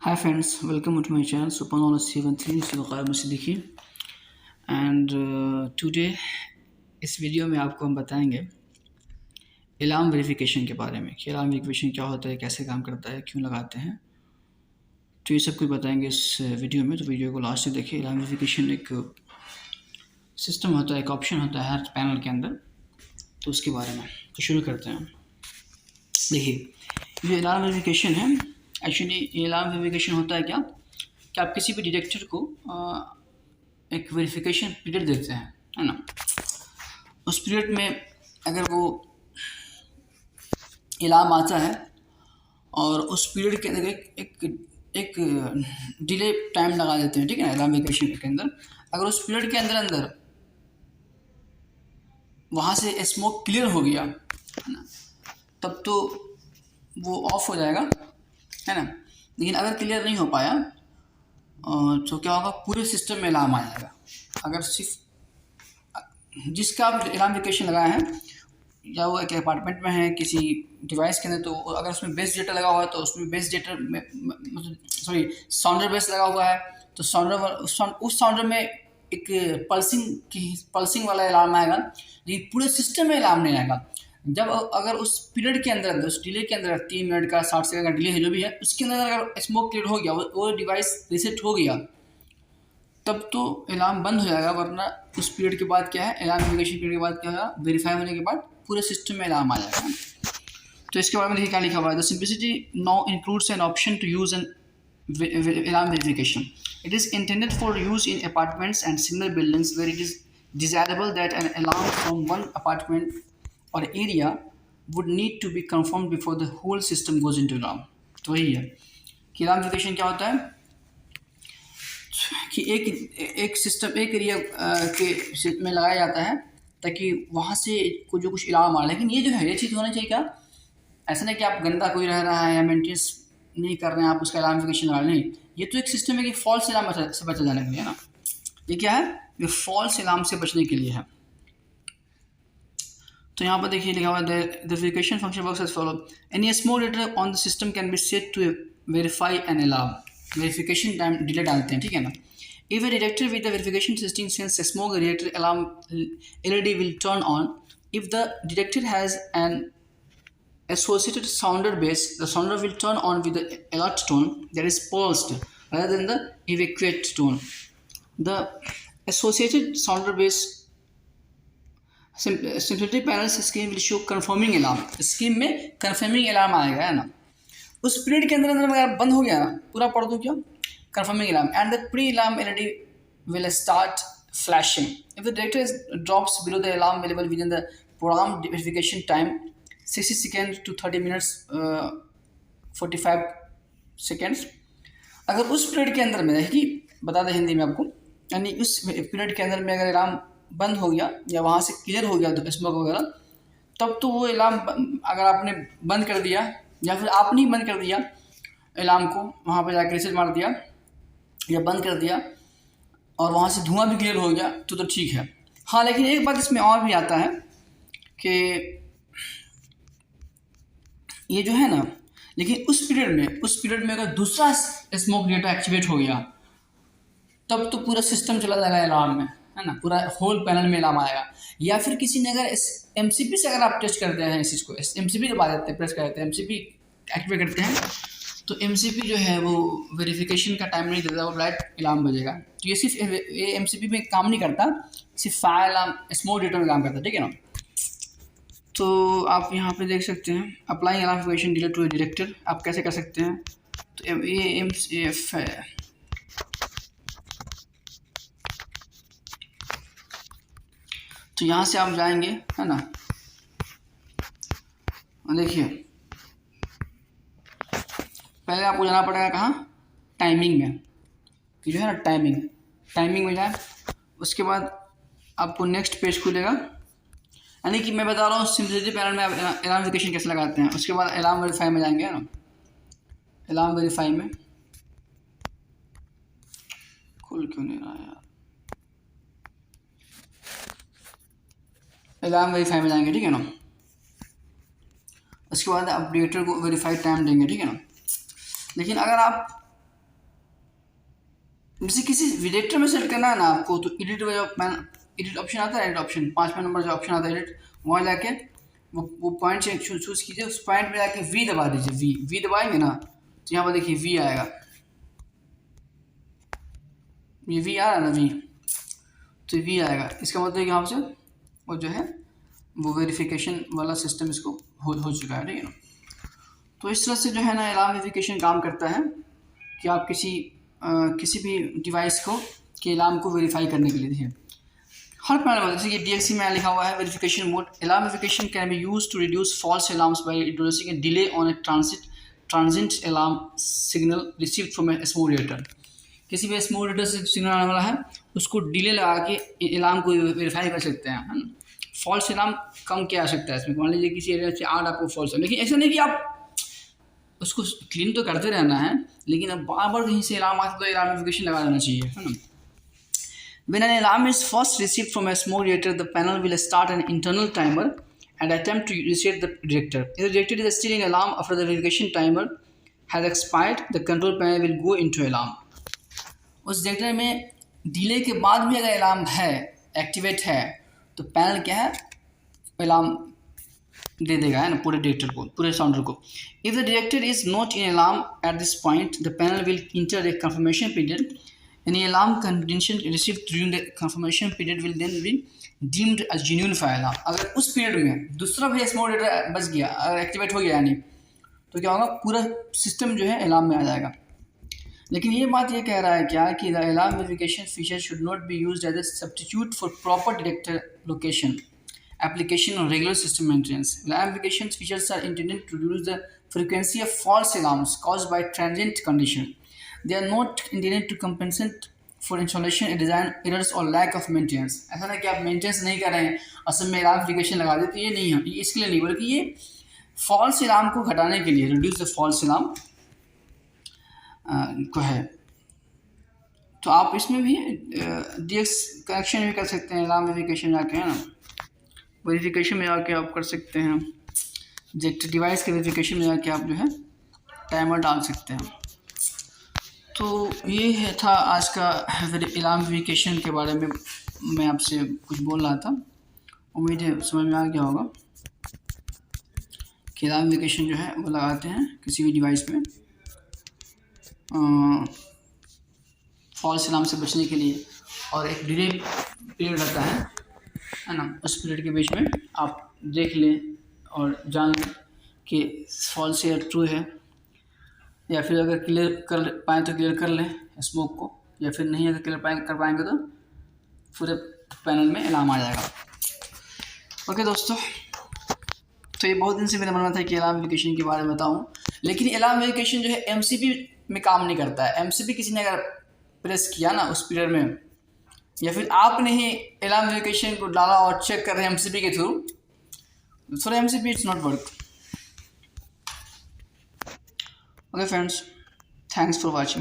Hi friends, welcome to my channel Supernova 73 Waqar Siddiqui and today इस video में आपको हम बताएंगे अलार्म वेरिफिकेशन के बारे में कि अलार्म वेरिफिकेशन क्या होता है, कैसे काम करता है, क्यों लगाते हैं। तो ये सब कुछ बताएंगे इस वीडियो में, तो वीडियो को लास्ट तक देखिए। अलार्म वेरिफिकेशन एक सिस्टम होता है, एक ऑप्शन होता है हर पैनल के अंदर, तो उसके बारे में तो शुरू करते हैं। देखिए ये अलार्म वेरिफिकेशन है। एक्चुअली ये अलार्म वेरिफिकेशन होता है क्या कि आप किसी भी डिटेक्टर को एक वेरिफिकेशन पीरियड देते हैं, है ना। उस पीरियड में अगर वो अलार्म आता है और उस पीरियड के अंदर एक डिले टाइम लगा देते हैं, ठीक है ना। अलार्म वेरिफिकेशन के अंदर अगर उस पीरियड के अंदर वहाँ से स्मोक क्लियर हो गया, है ना, तब तो वो ऑफ हो जाएगा, है ना। लेकिन अगर क्लियर नहीं हो पाया तो क्या होगा, पूरे सिस्टम में अलार्म आ जाएगा। अगर सिर्फ जिसका आप अलार्म वेरिफिकेशन लगाया है या वो एक अपार्टमेंट में है किसी डिवाइस के अंदर, तो अगर उसमें बेस डेटा लगा हुआ है तो उसमें बेस डेटा में मतलब साउंडर बेस लगा हुआ है तो उस साउंडर में एक पल्सिंग वाला अलार्म आएगा, लेकिन पूरे सिस्टम में अलार्म नहीं आएगा। जब अगर उस पीरियड के अंदर उस डिले के अंदर 3 मिनट का 60 सेकंड का डिले है जो भी है, उसके अंदर अगर स्मोक क्लियर हो गया, वो डिवाइस रीसेट हो गया, तब तो अलार्म बंद हो जाएगा। वरना उस पीरियड के बाद क्या है, अलार्म वेरिफिकेशन पीरियड के बाद क्या होगा, वेरीफाई होने के बाद पूरे सिस्टम में अलार्म आ जाएगा। तो इसके बारे में देखिए क्या लिखा हुआ है। The simplicity now includes an option to use an alarm verification. It is intended for use in apartments and similar buildings where it is desirable that an alarm from one apartment or area would need to be confirmed before the whole system goes into alarm. तो वही है कि alarm verification क्या होता है कि एक system एक एरिया के में लगाया जाता है ताकि वहाँ से जो कुछ अलार्म आ। लेकिन ये जो है, ये चीज़ होना चाहिए क्या, ऐसा नहीं कि आप गंदा कोई रह रहा है या मेंटेनेंस नहीं कर रहे हैं, आप उसका अलार्म वेरिफिकेशन लगा नहीं। ये तो एक सिस्टम है कि फॉल्स अलार्म से बचा जाने के लिए, ना। ये क्या है, ये फॉल्स अलार्म से बचने के लिए है। तो यहाँ पर देखिए लिखा हुआ है the verification function works as follow. Any small data on the system can be set to verify an alarm. Verification time delay डालते हैं, ठीक है ना। If a detector with the verification system sends a smoke detector alarm, LED will turn on. If the detector has an associated sounder base, the sounder will turn on with the alert tone that is pulsed rather than the evacuate tone. The associated sounder base simplicity panel scheme will show confirming alarm. Scheme में confirming alarm आएगा, है ना। उस period के अंदर अगर बंद हो गया ना, पूरा पढ़ दूँ क्या, confirming alarm, and the pre-alarm LED will start flashing. If the detector drops below the alarm level within the programmed verification time, 60 seconds to 30 minutes, 45 seconds, अगर उस पीरियड के अंदर में, देखिए बता दें हिंदी में आपको, यानी उस पीरियड के अंदर में अगर अलार्म बंद हो गया या वहाँ से क्लियर हो गया तो स्मोक वगैरह, तब तो वो अलार्म अगर आपने बंद कर दिया या फिर आपने ही बंद कर दिया अलार्म को, वहाँ पर जाकर रीसेट मार दिया या बंद कर दिया और वहाँ से धुआं भी क्लियर हो गया तो ठीक है। हाँ, लेकिन एक बात इसमें और भी आता है कि ये जो है ना, लेकिन उस पीरियड में अगर दूसरा स्मोक डिटेक्टर एक्टिवेट हो गया, तब तो पूरा सिस्टम चला जाएगा अलार्म में, है ना। पूरा होल पैनल में अलार्म आएगा। या फिर किसी ने अगर MCP से अगर आप टेस्ट करते हैं इस चीज़ को, MCP के बाद प्रेस करते हैं, MCP एक्टिवेट करते हैं, तो MCP जो है वो वेरिफिकेशन का टाइम नहीं देता, वो डायरेक्ट अलार्म बजेगा। तो ये सिर्फ ये MCP में काम नहीं करता, सिर्फ फायर अलार्म स्मोक डिटेक्टर में काम करता है, ठीक है ना। तो आप यहाँ पे देख सकते हैं apply alarm verification delay to detector, आप कैसे कर सकते हैं। तो ये MCF है। तो यहाँ से आप जाएंगे, है ना, देखिए पहले आपको जाना पड़ेगा कहाँ, टाइमिंग में, जो है ना टाइमिंग में जाए। उसके बाद आपको नेक्स्ट पेज खुलेगा, यानी कि मैं बता रहा हूँ सिम्पलिसिटी पैनल में अलार्म वेरिफिकेशन कैसे लगाते हैं। उसके बाद अलार्म वेरीफाई में जाएंगे, है ना। अलार्म वेरीफाई में खुल क्यों नहीं रहा यार, अलार्म वेरीफाई में जाएंगे, ठीक है ना। उसके बाद अपडेटर को वेरीफाई टाइम देंगे, ठीक है ना। लेकिन अगर आप जैसे किसी डायरेक्टर में सेलेक्ट करना है ना आपको, तो एडिट ऑप्शन आता है, एडिट ऑप्शन 5वां नंबर जो ऑप्शन आता है एडिट, वहाँ जाके वो पॉइंट से चूज़ कीजिए, उस पॉइंट में जाके वी दबा दीजिए, वी दबाएंगे ना तो यहाँ पर देखिए वी आएगा, ये वी आ रहा है ना वी, तो वी आएगा। इसका मतलब यहाँ से वो जो है वो वेरिफिकेशन वाला सिस्टम इसको हो चुका है, ठीक है ना। तो इस तरह से जो है ना अलार्म वेरिफिकेशन काम करता है कि आप किसी भी डिवाइस को के अलार्म को वेरीफाई करने के लिए देखिए हर पैनल में, जैसे कि DXC में लिखा हुआ है verification mode, alarm verification can be use to reduce false alarms by introducing a delay on a transit alarm signal received from a small rater. किसी भी स्मॉल रेटर से सिग्नल आने वाला है उसको डिले लगा के अलार्म को वेरीफाई कर सकते हैं, है ना। फॉल्स अलार्म कम किया जा सकता है इसमें, मान लीजिए किसी एरिया से 8 आपको फॉल्स है, लेकिन ऐसा नहीं कि आप उसको क्लीन तो करते रहना है, लेकिन अब बार बार कहीं से अलार्म आता तो अलार्म नोटिफिकेशन लगा देना चाहिए, है ना। When an alarm is first received from a small reactor, the panel will start an internal timer and attempt to reset the reactor. If the reactor is still in alarm after the verification timer has expired, the control panel will go into alarm. उस reactor में delay के बाद भी अगर alarm है, activate है, तो panel क्या है, अलार्म दे देगा, है ना, पूरे डिटेक्टर को, पूरे साउंडर को। If the detector is not in alarm at this point, the panel will enter a confirmation period. Any alarm condition received during the confirmation period will then be deemed as genuine for alarm. अगर उस period में दूसरा भी small data बच गया, अगर activate हो गया यानी, तो क्या होगा, पूरा सिस्टम जो है अलार्म में आ जाएगा। लेकिन ये बात ये कह रहा है क्या कि the alarm verification feature should not be used as a substitute for proper detector location application or regular system maintenance. Alarm application features are intended to reduce the frequency of false alarms caused by transient condition. They are not intended to compensate for installation, design errors or lack of maintenance. ऐसा ना कि आप maintenance नहीं कर रहे हैं, असल में अलार्म एप्लीकेशन लगा देते, ये नहीं है, ये इसके लिए नहीं, बल्कि ये फॉल्स अलार्म को घटाने के लिए, रिड्यूस द फॉल्स अलार्म को है। तो आप इसमें भी DX कनेक्शन भी कर सकते हैं, अलार्म वेरिफिकेशन जाके, है ना, वेरिफिकेशन में जाके आप कर सकते हैं, जेक्ट डिवाइस के वेरिफिकेशन में जाके आप जो है टाइमर डाल सकते हैं। तो ये था आज का अलार्म वेरिफिकेशन के बारे में मैं आपसे कुछ बोल रहा था। उम्मीद है समझ में आ गया होगा कि अलार्म वेरिफिकेशन जो है वो लगाते हैं किसी भी डिवाइस में फॉल्स अलार्म से बचने के लिए, और एक डिले पीरियड रहता है ना, उस पीरियड के बीच में आप देख लें और जान कि फॉल्स या ट्रू है, या फिर अगर क्लियर कर पाएँ तो क्लियर कर लें स्मोक को, या फिर नहीं अगर क्लियर कर पाएंगे तो पूरे पैनल में अलार्म आ जाएगा। ओके दोस्तों, तो ये बहुत दिन से मेरा मन था कि अलार्म वेरिफिकेशन के बारे में बताऊँ, लेकिन अलार्म वेरिफिकेशन जो है MCP में काम नहीं करता है। MCP किसी ने अगर प्रेस किया ना उस पीरियड में, या फिर आपने ही अलार्म वेरिफिकेशन को डाला और चेक कर रहे हैं MCP के through, for MCP it's not work. Okay friends, thanks for watching.